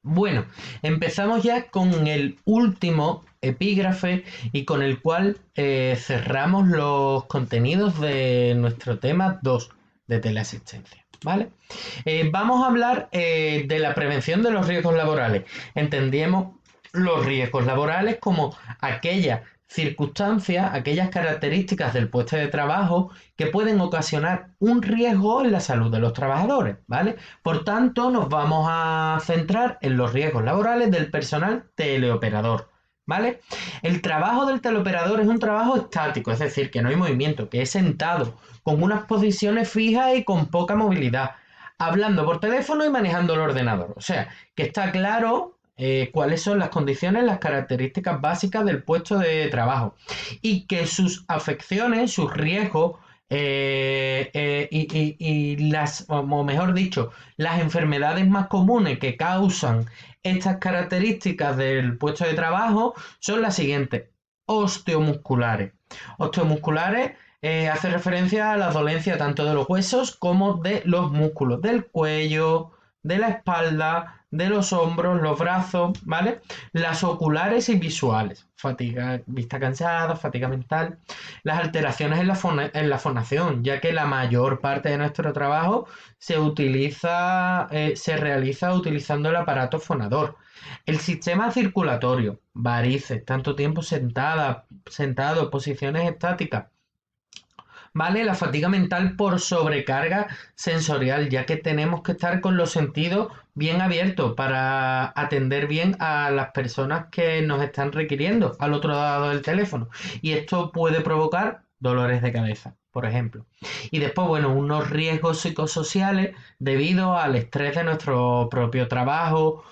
Bueno, empezamos ya con el último epígrafe y con el cual cerramos los contenidos de nuestro tema 2 de teleasistencia, ¿vale? Vamos a hablar de la prevención de los riesgos laborales. Entendemos los riesgos laborales como aquellas circunstancias, aquellas características del puesto de trabajo que pueden ocasionar un riesgo en la salud de los trabajadores, ¿vale? Por tanto, nos vamos a centrar en los riesgos laborales del personal teleoperador, ¿vale? El trabajo del teleoperador es un trabajo estático, es decir, que no hay movimiento, que es sentado, con unas posiciones fijas y con poca movilidad, hablando por teléfono y manejando el ordenador. O sea, que está claro cuáles son las condiciones, las características básicas del puesto de trabajo y que sus afecciones, sus riesgos y las, o mejor dicho, las enfermedades más comunes que causan estas características del puesto de trabajo son las siguientes: osteomusculares. Osteomusculares hace referencia a la dolencia tanto de los huesos como de los músculos del cuello, de la espalda, de los hombros, los brazos, ¿vale? Las oculares y visuales, fatiga, vista cansada, fatiga mental, las alteraciones en la fonación, ya que la mayor parte de nuestro trabajo se realiza utilizando el aparato fonador. El sistema circulatorio, varices, tanto tiempo sentado, posiciones estáticas, ¿vale? La fatiga mental por sobrecarga sensorial, ya que tenemos que estar con los sentidos bien abiertos para atender bien a las personas que nos están requiriendo al otro lado del teléfono. Y esto puede provocar dolores de cabeza, por ejemplo. Y después, bueno, unos riesgos psicosociales debido al estrés de nuestro propio trabajo,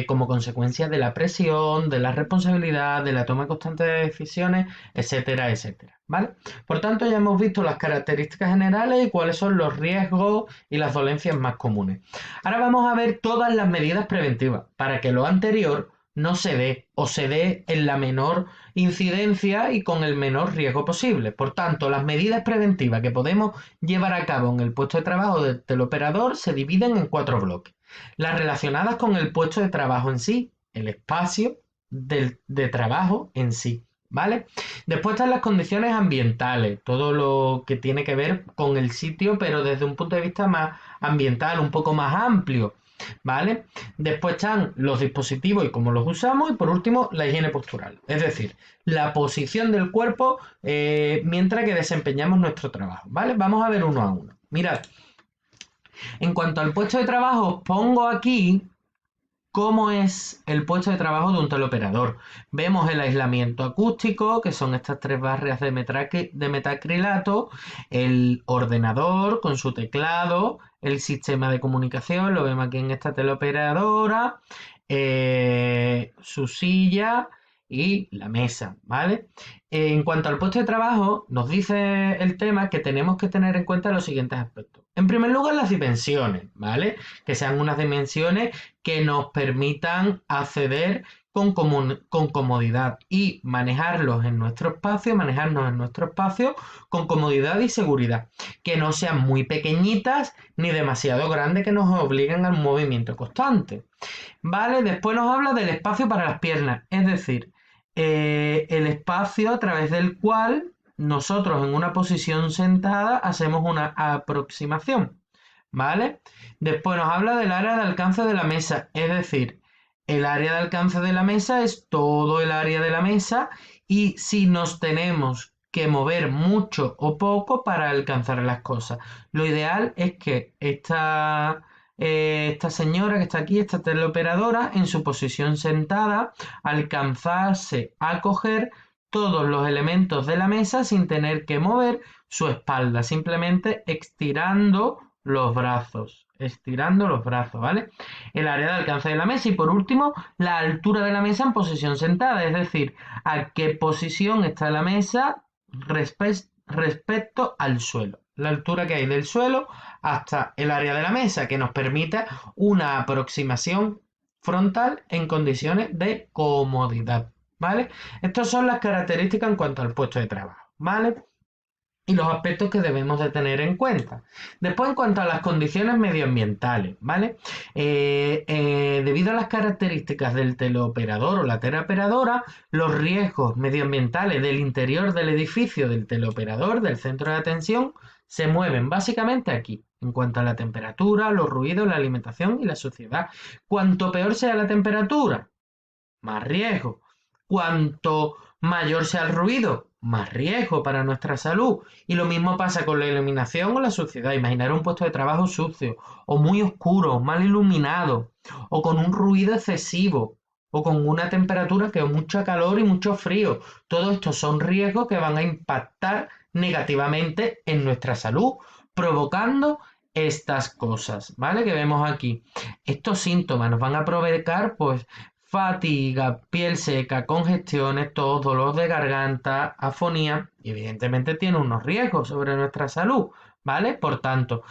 como consecuencia de la presión, de la responsabilidad, de la toma constante de decisiones, etcétera, etcétera, ¿vale? Por tanto, ya hemos visto las características generales y cuáles son los riesgos y las dolencias más comunes. Ahora vamos a ver todas las medidas preventivas para que lo anterior no se dé o se dé en la menor incidencia y con el menor riesgo posible. Por tanto, las medidas preventivas que podemos llevar a cabo en el puesto de trabajo del operador se dividen en cuatro bloques. Las relacionadas con el puesto de trabajo en sí, el espacio de trabajo en sí, ¿vale? Después están las condiciones ambientales, todo lo que tiene que ver con el sitio, pero desde un punto de vista más ambiental, un poco más amplio, ¿vale? Después están los dispositivos y cómo los usamos, y por último, la higiene postural, es decir, la posición del cuerpo mientras que desempeñamos nuestro trabajo, ¿vale? Vamos a ver uno a uno. Mirad, en cuanto al puesto de trabajo, os pongo aquí cómo es el puesto de trabajo de un teleoperador. Vemos el aislamiento acústico, que son estas tres barras de metacrilato, el ordenador con su teclado, el sistema de comunicación, lo vemos aquí en esta teleoperadora, su silla y la mesa, ¿vale? En cuanto al puesto de trabajo, nos dice el tema que tenemos que tener en cuenta los siguientes aspectos. En primer lugar, las dimensiones, ¿vale? Que sean unas dimensiones que nos permitan acceder con comodidad y manejarnos en nuestro espacio con comodidad y seguridad. Que no sean muy pequeñitas ni demasiado grandes que nos obliguen al movimiento constante. ¿Vale? Después nos habla del espacio para las piernas, es decir, el espacio a través del cual nosotros en una posición sentada hacemos una aproximación. ¿Vale? Después nos habla del área de alcance de la mesa, es decir, el área de alcance de la mesa es todo el área de la mesa y si nos tenemos que mover mucho o poco para alcanzar las cosas. Lo ideal es que esta señora que está aquí, esta teleoperadora, en su posición sentada, alcanzase a coger todos los elementos de la mesa sin tener que mover su espalda, simplemente estirando los brazos, ¿vale? El área de alcance de la mesa y por último, la altura de la mesa en posición sentada, es decir, a qué posición está la mesa respecto al suelo. La altura que hay del suelo hasta el área de la mesa, que nos permita una aproximación frontal en condiciones de comodidad, ¿vale? Estas son las características en cuanto al puesto de trabajo, ¿vale? y los aspectos que debemos de tener en cuenta. Después, en cuanto a las condiciones medioambientales, ¿vale? Debido a las características del teleoperador o la teleoperadora, los riesgos medioambientales del interior del edificio del teleoperador, del centro de atención, se mueven básicamente aquí, en cuanto a la temperatura, los ruidos, la alimentación y la suciedad. Cuanto peor sea la temperatura, más riesgo. Cuanto mayor sea el ruido, más riesgo para nuestra salud. Y lo mismo pasa con la iluminación o la suciedad. Imaginar un puesto de trabajo sucio, o muy oscuro, mal iluminado, o con un ruido excesivo, o con una temperatura que es mucho calor y mucho frío. Todo esto son riesgos que van a impactar negativamente en nuestra salud, provocando estas cosas, ¿vale? Que vemos aquí. Estos síntomas nos van a provocar, pues, fatiga, piel seca, congestiones, tos, dolor de garganta, afonía, y evidentemente tiene unos riesgos sobre nuestra salud, ¿vale? Por tanto,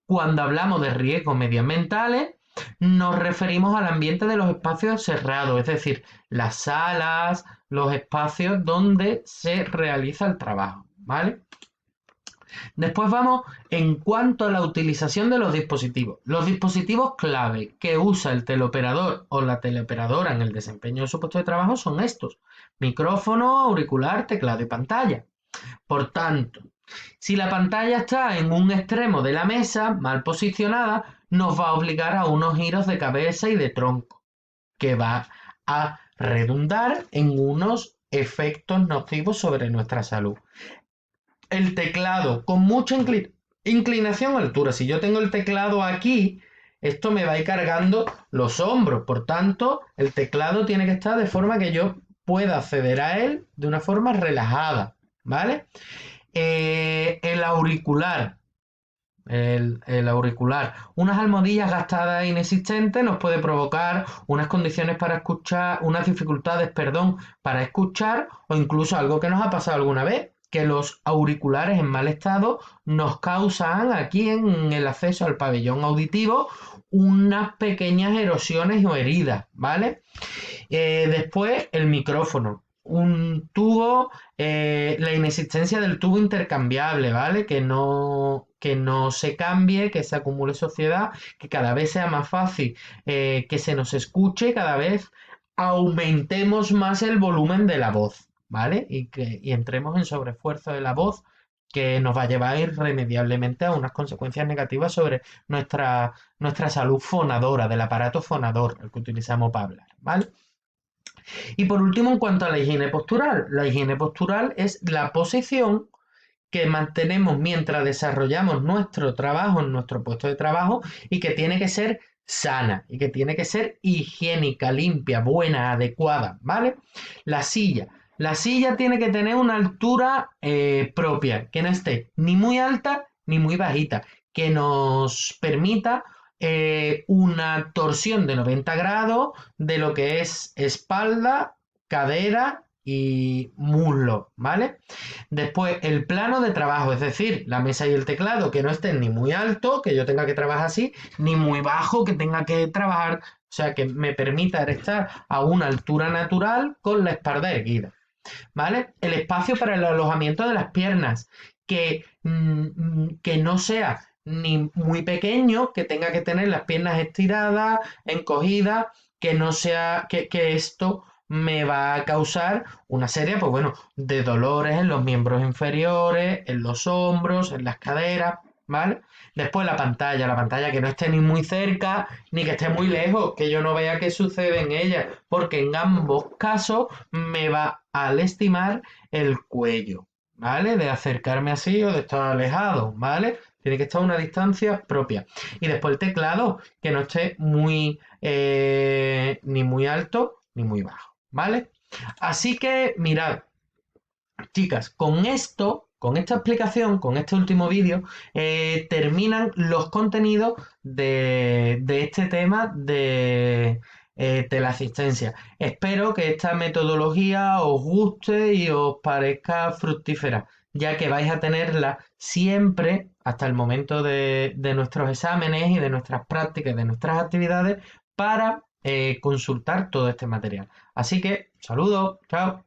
cuando hablamos de riesgos medioambientales, nos referimos al ambiente de los espacios cerrados, es decir, las salas, los espacios donde se realiza el trabajo, ¿vale? Después vamos en cuanto a la utilización de los dispositivos. Los dispositivos clave que usa el teleoperador o la teleoperadora en el desempeño de su puesto de trabajo son estos: micrófono, auricular, teclado y pantalla. Por tanto, si la pantalla está en un extremo de la mesa, mal posicionada, nos va a obligar a unos giros de cabeza y de tronco, que va a redundar en unos efectos nocivos sobre nuestra salud. El teclado con mucha inclinación a altura. Si yo tengo el teclado aquí, esto me va a ir cargando los hombros. Por tanto, el teclado tiene que estar de forma que yo pueda acceder a él de una forma relajada, ¿vale? El auricular. El auricular. Unas almohadillas gastadas e inexistentes nos puede provocar unas condiciones para escuchar, unas dificultades, perdón, para escuchar, o incluso algo que nos ha pasado alguna vez, que los auriculares en mal estado nos causan aquí en el acceso al pabellón auditivo unas pequeñas erosiones o heridas, ¿vale? Después, el micrófono. Un tubo, la inexistencia del tubo intercambiable, ¿vale? Que no se cambie, que se acumule suciedad, que cada vez sea más fácil que se nos escuche, cada vez aumentemos más el volumen de la voz, ¿vale? Y entremos en sobreesfuerzo de la voz, que nos va a llevar irremediablemente a unas consecuencias negativas sobre nuestra salud fonadora, del aparato fonador, el que utilizamos para hablar, ¿vale? Y por último, en cuanto a la higiene postural es la posición que mantenemos mientras desarrollamos nuestro trabajo en nuestro puesto de trabajo, y que tiene que ser sana y que tiene que ser higiénica, limpia, buena, adecuada, ¿vale? La silla. La silla tiene que tener una altura propia, que no esté ni muy alta ni muy bajita, que nos permita una torsión de 90 grados de lo que es espalda, cadera y muslo, ¿vale? Después, el plano de trabajo, es decir, la mesa y el teclado, que no estén ni muy alto, que yo tenga que trabajar así, ni muy bajo, que tenga que trabajar, o sea, que me permita estar a una altura natural con la espalda erguida, ¿vale? El espacio para el alojamiento de las piernas, que no sea ni muy pequeño, que tenga que tener las piernas estiradas, encogidas, que no sea, que esto me va a causar una serie, pues bueno, de dolores en los miembros inferiores, en los hombros, en las caderas, ¿vale? Después la pantalla que no esté ni muy cerca ni que esté muy lejos, que yo no vea qué sucede en ella, porque en ambos casos me va a lastimar el cuello, ¿vale? De acercarme así o de estar alejado, ¿vale? Tiene que estar a una distancia propia. Y después el teclado, que no esté muy ni muy alto ni muy bajo, ¿vale? Así que mirad, chicas, con esto, con esta explicación, con este último vídeo, terminan los contenidos de este tema de teleasistencia. Espero que esta metodología os guste y os parezca fructífera, ya que vais a tenerla siempre hasta el momento de nuestros exámenes y de nuestras prácticas, de nuestras actividades, para consultar todo este material. Así que, saludos, chao.